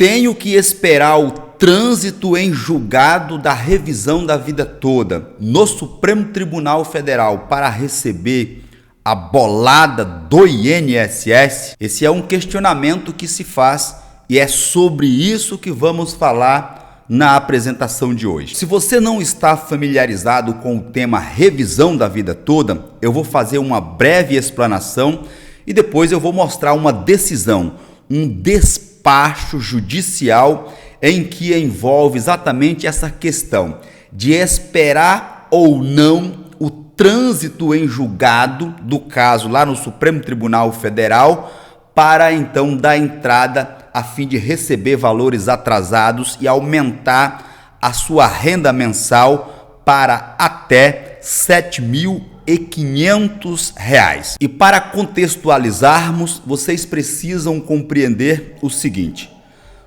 tenho que esperar o trânsito em julgado da revisão da vida toda no Supremo Tribunal Federal para receber a bolada do INSS? Esse é um questionamento que se faz e é sobre isso que vamos falar na apresentação de hoje. Se você não está familiarizado com o tema revisão da vida toda, eu vou fazer uma breve explanação e depois eu vou mostrar uma decisão, um despacho judicial em que envolve exatamente essa questão de esperar ou não o trânsito em julgado do caso lá no Supremo Tribunal Federal para então dar entrada a fim de receber valores atrasados e aumentar a sua renda mensal para até R$ 7.500. E para contextualizarmos, vocês precisam compreender o seguinte: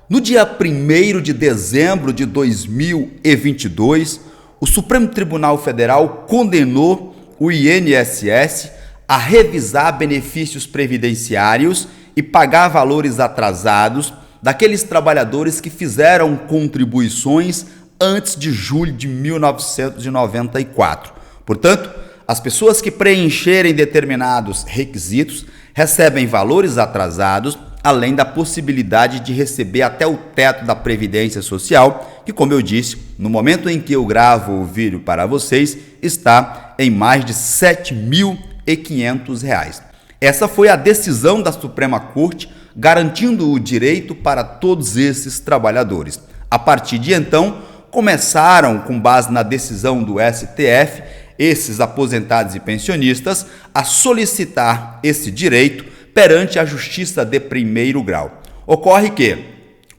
no dia 1º de dezembro de 2022, o Supremo Tribunal Federal condenou o INSS a revisar benefícios previdenciários e pagar valores atrasados daqueles trabalhadores que fizeram contribuições antes de julho de 1994. Portanto, as pessoas que preencherem determinados requisitos recebem valores atrasados, além da possibilidade de receber até o teto da Previdência Social, que, como eu disse, no momento em que eu gravo o vídeo para vocês, está em mais de R$ 7.500. Essa foi a decisão da Suprema Corte, garantindo o direito para todos esses trabalhadores. A partir de então, começaram, com base na decisão do STF, esses aposentados e pensionistas a solicitar esse direito perante a Justiça de primeiro grau. Ocorre que,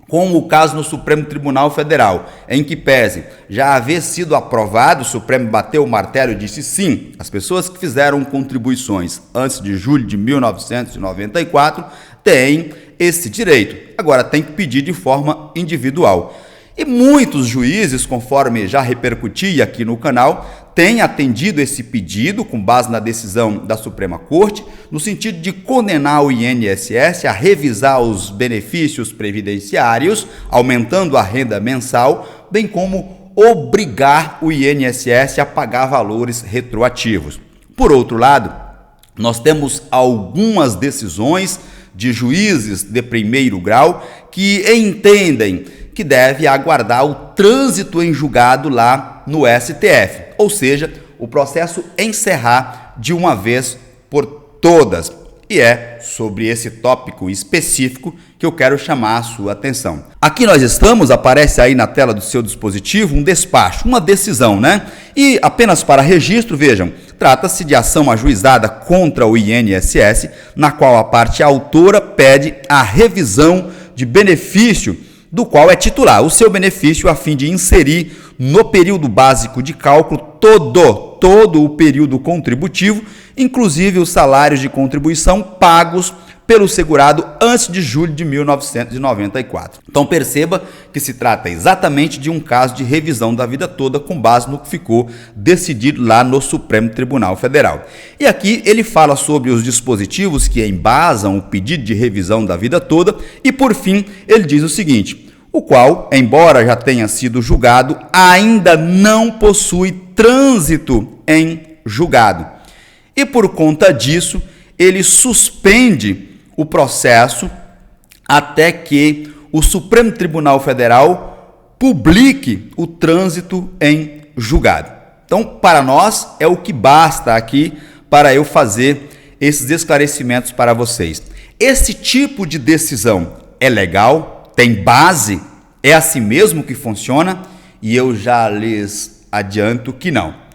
como o caso no Supremo Tribunal Federal, em que pese já haver sido aprovado, o Supremo bateu o martelo e disse sim, as pessoas que fizeram contribuições antes de julho de 1994 têm esse direito. Agora tem que pedir de forma individual. E muitos juízes, conforme já repercuti aqui no canal, têm atendido esse pedido com base na decisão da Suprema Corte, no sentido de condenar o INSS a revisar os benefícios previdenciários, aumentando a renda mensal, bem como obrigar o INSS a pagar valores retroativos. Por outro lado, nós temos algumas decisões de juízes de primeiro grau que entendem que deve aguardar o trânsito em julgado lá no STF, ou seja, o processo encerrar de uma vez por todas. E é sobre esse tópico específico que eu quero chamar a sua atenção. Aqui nós estamos, aparece aí na tela do seu dispositivo um despacho, uma decisão, né? E apenas para registro, vejam, trata-se de ação ajuizada contra o INSS, na qual a parte autora pede a revisão de benefício do qual é titular, o seu benefício a fim de inserir no período básico de cálculo todo o período contributivo, inclusive os salários de contribuição pagos pelo segurado antes de julho de 1994. Então perceba que se trata exatamente de um caso de revisão da vida toda com base no que ficou decidido lá no Supremo Tribunal Federal. E aqui ele fala sobre os dispositivos que embasam o pedido de revisão da vida toda e, por fim, ele diz o seguinte: o qual, embora já tenha sido julgado, ainda não possui trânsito em julgado. E por conta disso, ele suspende o processo até que o Supremo Tribunal Federal publique o trânsito em julgado. Então, para nós, é o que basta aqui para eu fazer esses esclarecimentos para vocês. Esse tipo de decisão é legal, tem base, é assim mesmo que funciona, e eu já lhes adianto que não.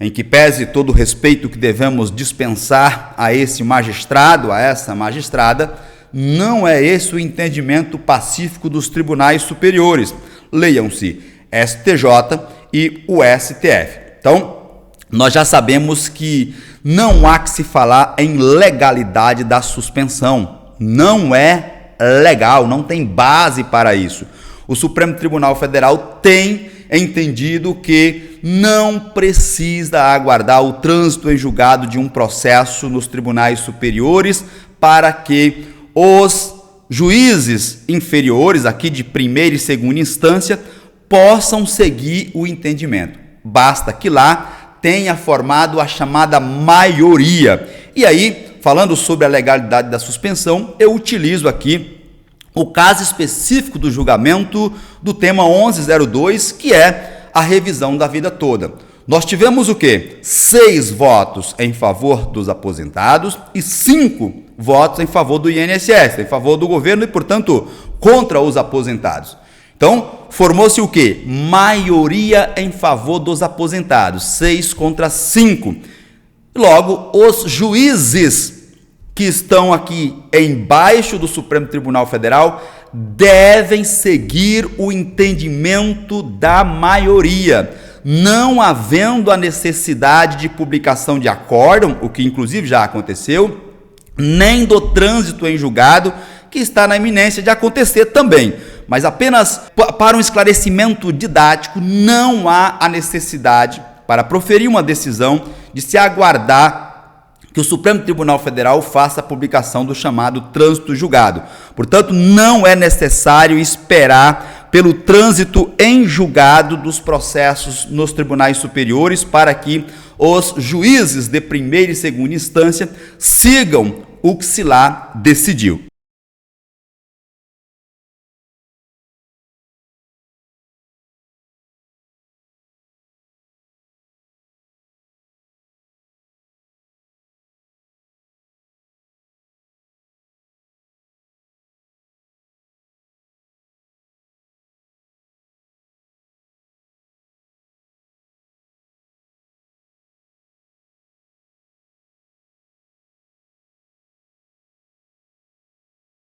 Em que pese todo o respeito que devemos dispensar a esse magistrado, a essa magistrada, não é esse o entendimento pacífico dos tribunais superiores. Leiam-se STJ e o STF. Então, nós já sabemos que não há que se falar em legalidade da suspensão. Não é legal, não tem base para isso. O Supremo Tribunal Federal tem entendido que não precisa aguardar o trânsito em julgado de um processo nos tribunais superiores para que os juízes inferiores, aqui de primeira e segunda instância, possam seguir o entendimento. Basta que lá tenha formado a chamada maioria. E aí, falando sobre a legalidade da suspensão, eu utilizo aqui o caso específico do julgamento do tema 1102, que é a revisão da vida toda. Nós tivemos o quê? 6 votos em favor dos aposentados e 5 votos em favor do INSS, em favor do governo e, portanto, contra os aposentados. Então, formou-se o quê? Maioria em favor dos aposentados, 6 contra 5. Logo, os juízes que estão aqui embaixo do Supremo Tribunal Federal devem seguir o entendimento da maioria, não havendo a necessidade de publicação de acórdão, o que inclusive já aconteceu, nem do trânsito em julgado, que está na iminência de acontecer também. Mas apenas para um esclarecimento didático, não há a necessidade, para proferir uma decisão, de se aguardar que o Supremo Tribunal Federal faça a publicação do chamado trânsito julgado. Portanto, não é necessário esperar pelo trânsito em julgado dos processos nos tribunais superiores para que os juízes de primeira e segunda instância sigam o que se lá decidiu.